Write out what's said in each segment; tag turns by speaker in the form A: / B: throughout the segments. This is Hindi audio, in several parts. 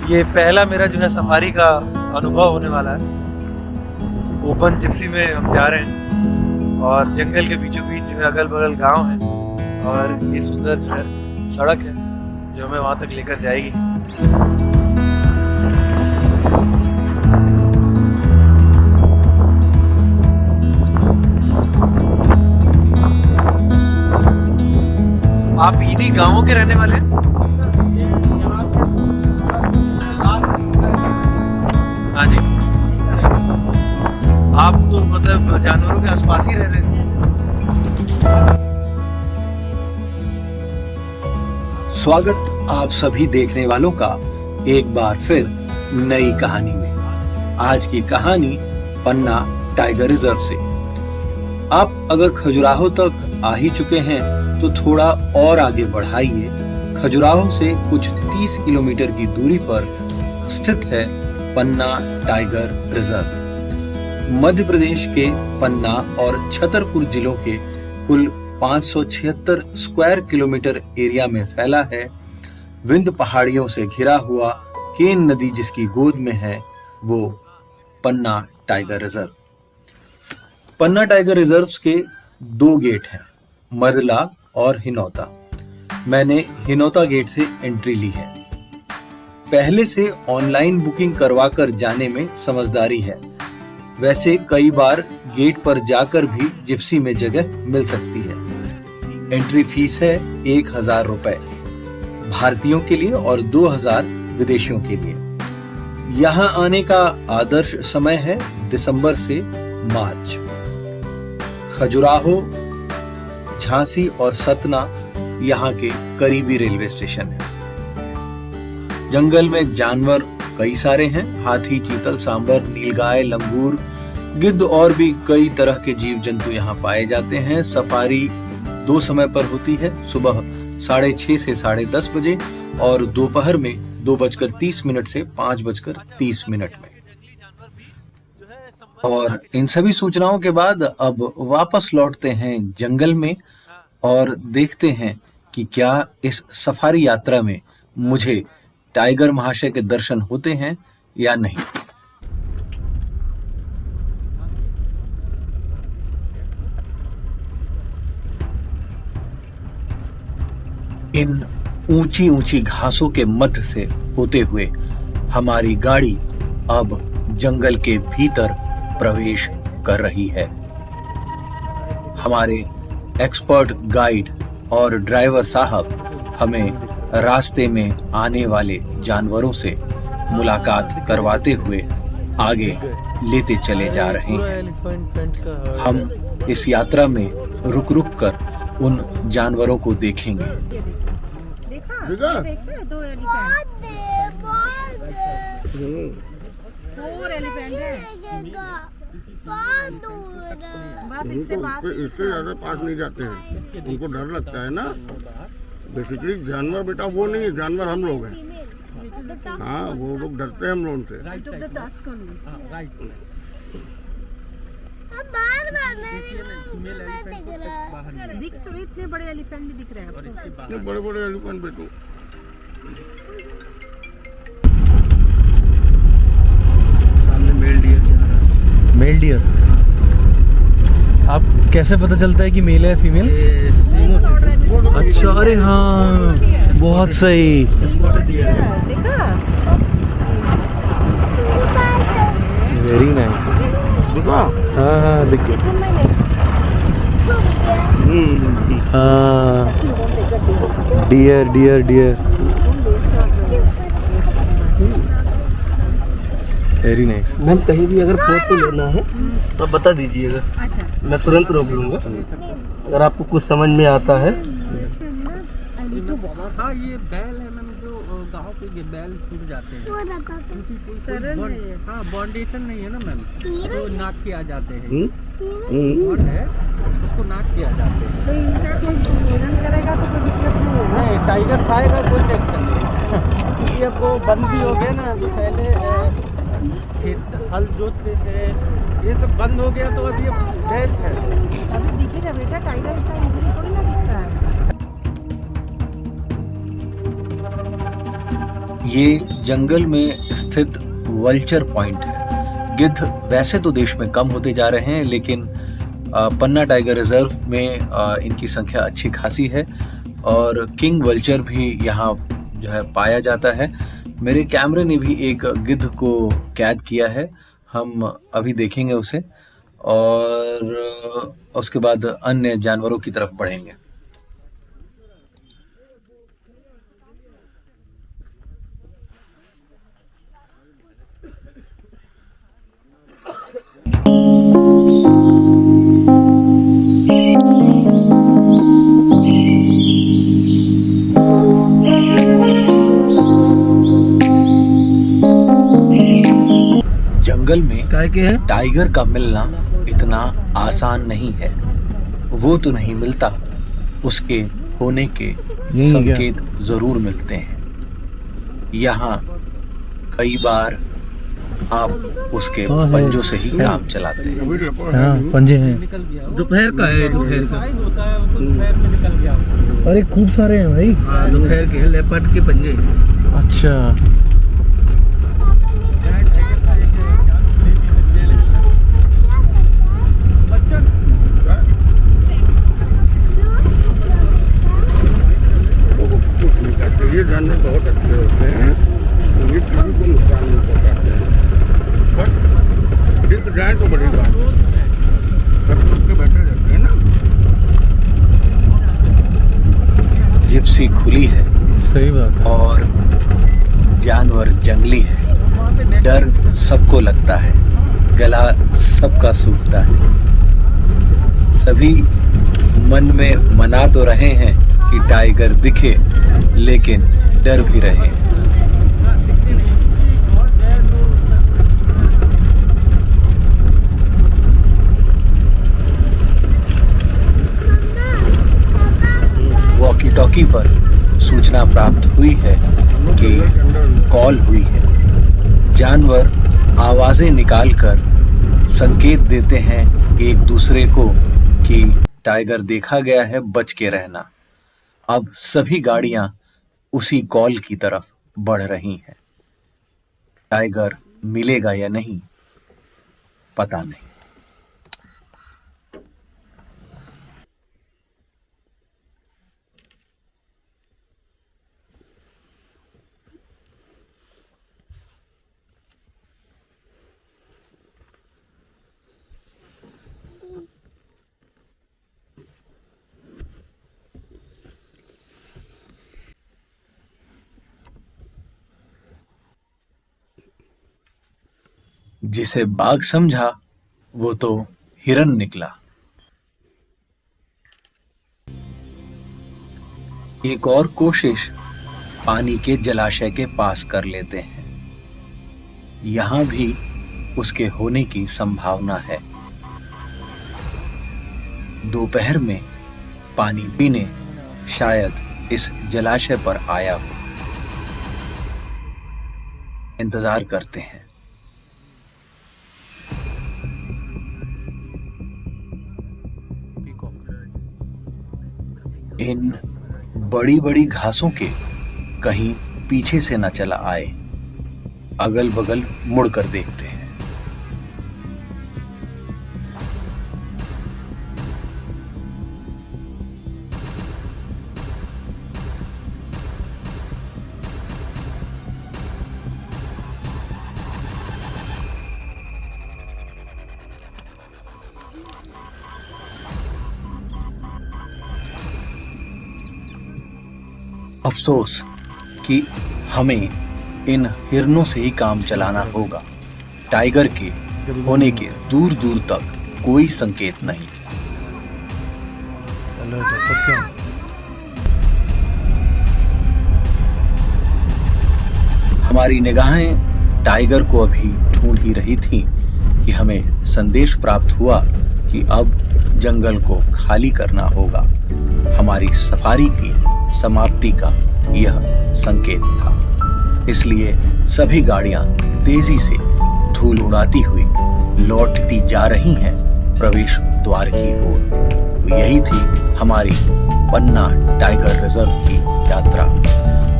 A: ये पहला मेरा जो है सफारी का अनुभव होने वाला है। ओपन जिप्सी में हम जा रहे हैं और जंगल के बीचों बीच जो है अगल बगल गांव है और ये सुंदर जो है सड़क है जो हमें वहाँ तक लेकर जाएगी। आप इन्हीं गांवों के रहने वाले हैं? हाँ जी। आप तो मतलब जानवरों के आसपास ही रह रहे हैं।
B: स्वागत आप सभी देखने वालों का एक बार फिर नई कहानी में। आज की कहानी पन्ना टाइगर रिजर्व से। आप अगर खजुराहो तक आ ही चुके हैं तो थोड़ा और आगे बढ़ाइए। खजुराहो से कुछ 30 किलोमीटर की दूरी पर स्थित है पन्ना टाइगर रिजर्व। मध्य प्रदेश के पन्ना और छतरपुर जिलों के कुल 576 स्क्वायर किलोमीटर एरिया में फैला है। विंध्य पहाड़ियों से घिरा हुआ केन नदी जिसकी गोद में है वो पन्ना टाइगर रिजर्व। पन्ना टाइगर रिजर्व के 2 गेट हैं, मरला और हिनौता। मैंने हिनौता गेट से एंट्री ली है। पहले से ऑनलाइन बुकिंग करवाकर जाने में समझदारी है। वैसे कई बार गेट पर जाकर भी जिप्सी में जगह मिल सकती है। एंट्री फीस है 1000 रुपए भारतीयों के लिए और 2000 विदेशियों के लिए। यहाँ आने का आदर्श समय है दिसंबर से मार्च। खजुराहो, झांसी और सतना यहाँ के करीबी रेलवे स्टेशन है। जंगल में जानवर कई सारे हैं। हाथी, चीतल, सांबर, नीलगाय, लंगूर, गिद्ध और भी कई तरह के जीव जंतु यहाँ पाए जाते हैं। सफारी 2 समय पर होती है, सुबह 6:30 से 10:30 बजे और दोपहर में 2:30 से 5:30 में। और इन सभी सूचनाओं के बाद अब वापस लौटते हैं जंगल में और देखते हैं कि क्या इस सफारी यात्रा में मुझे टाइगर महाशय के दर्शन होते हैं या नहीं। इन ऊंची ऊंची घासों के मध्य से होते हुए हमारी गाड़ी अब जंगल के भीतर प्रवेश कर रही है। हमारे एक्सपर्ट गाइड और ड्राइवर साहब हमें रास्ते में आने वाले जानवरों से मुलाकात करवाते हुए आगे लेते चले जा रहे हैं। हम इस यात्रा में रुक रुक कर उन जानवरों को देखेंगे।
C: देखा 2 एलिफेंट। 4 एलिफेंट है। बस इससे
D: ज्यादा पास नहीं जाते हैं, उनको डर लगता है ना। बेसिकली जानवर बेटा वो नहीं है, जानवर हम लोग हैं। हाँ, वो लोग डरते हैं हम लोगों से।
C: दिख तो इतने बड़े एलिफेंट भी दिख रहे हैं।
D: बड़े बड़े एलिफेंट बेटू।
A: सामने मेल डियर जा रहा है। मेल डियर, आप कैसे पता चलता है कि मेल है फीमेल? अच्छा, अरे हाँ, बहुत सही। Very nice. हाँ हाँ, दिख गया। हाँ, dear dear dear, very nice.
E: Ma'am कहीं भी अगर फोटो लेना है तो बता दीजिएगा।
C: अच्छा,
E: मैं तुरंत रोक लूँगा अगर आपको कुछ समझ में आता है।
F: हाँ, ये बैल है मैम, जो गाँव के ये बैल छूट जाते हैं। हाँ, बॉन्डेशन नहीं है ना मैम, जो नाक के आ जाते हैं। बॉन्ड है, उसको नाक के आ जाते हैं।
C: तो इनका कोई भोजन करेगा तो कोई दिक्कत नहीं होगा।
F: नहीं, टाइगर खाएगा, कोई टेंशन नहीं। ये वो बंद भी हो गया ना, जो पहले खेत हल जोतते थे, ये सब बंद हो गया तो अब ये बेस्ट है।
C: अभी दिखेगा बेटा, टाइगर इतना इजीली थोड़ी ना दिखता है।
B: ये जंगल में स्थित वल्चर पॉइंट है। गिद्ध वैसे तो देश में कम होते जा रहे हैं, लेकिन पन्ना टाइगर रिजर्व में इनकी संख्या अच्छी खासी है और किंग वल्चर भी यहाँ जो है पाया जाता है। मेरे कैमरे ने भी एक गिद्ध को कैद किया है, हम अभी देखेंगे उसे और उसके बाद अन्य जानवरों की तरफ बढ़ेंगे। जंगल में टाइगर का मिलना इतना आसान नहीं है। वो तो नहीं मिलता, उसके होने के संकेत जरूर मिलते हैं। यहाँ कई बार आप उसके पंजों से ही काम चलाते हैं।
E: पंजे हैं।
F: दोपहर का है, दोपहर का होता है, वो तो दोपहर में निकल गया।
E: अरे खूब सारे हैं भाई।
F: हाँ, दोपहर के लेपर्ड के पंजे।
E: अच्छा,
D: ये जानवर बहुत अच्छे होते हैं, ये किसी को नुकसान नहीं पहुंचाते हैं, बट दिख जाए तो बड़ी बात। सब छुप के बैठे रहते हैं ना।
B: जिप्सी खुली है,
E: सही बात है।
B: और जानवर जंगली है। डर सबको लगता है, गला सबका सूखता है। सभी मन में मना तो रहे हैं कि टाइगर दिखे, लेकिन डर भी रहे हैं। वॉकी टॉकी पर सूचना प्राप्त हुई है कि कॉल हुई है। जानवर आवाजें निकालकर संकेत देते हैं एक दूसरे को कि टाइगर देखा गया है, बच के रहना। अब सभी गाड़ियां उसी कॉल की तरफ बढ़ रही हैं। टाइगर मिलेगा या नहीं, पता नहीं। जिसे बाघ समझा वो तो हिरन निकला। एक और कोशिश पानी के जलाशय के पास कर लेते हैं। यहां भी उसके होने की संभावना है। दोपहर में पानी पीने शायद इस जलाशय पर आया हो। इंतजार करते हैं। इन बड़ी बड़ी घासों के कहीं पीछे से न चला आए। अगल बगल मुड़कर देखते हैं। अफसोस कि हमें इन हिरनों से ही काम चलाना होगा। टाइगर के होने के दूर दूर तक कोई संकेत नहीं। हमारी निगाहें टाइगर को अभी ढूंढ ही रही थीं कि हमें संदेश प्राप्त हुआ कि अब जंगल को खाली करना होगा। हमारी सफारी की समाप्ति का यह संकेत था। इसलिए सभी गाड़ियां तेजी से धूल उड़ाती हुई लौटती जा रही हैं प्रवेश द्वार की ओर। तो यही थी हमारी पन्ना टाइगर रिजर्व की यात्रा।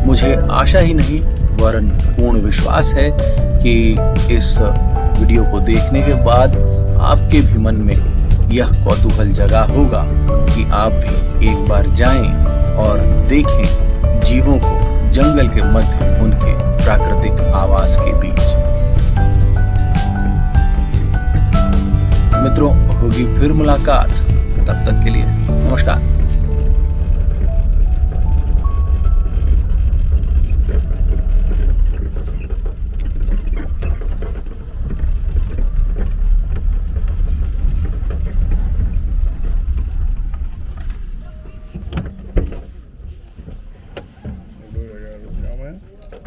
B: मुझे आशा ही नहीं वरन पूर्ण विश्वास है कि इस वीडियो को देखने के बाद आपके भी मन में यह कौतूहल जगा होगा कि आप भी एक बार जाएं और देखें जीवों को जंगल के मध्य उनके प्राकृतिक आवास के बीच। मित्रों, होगी फिर मुलाकात, तब तक के लिए नमस्कार।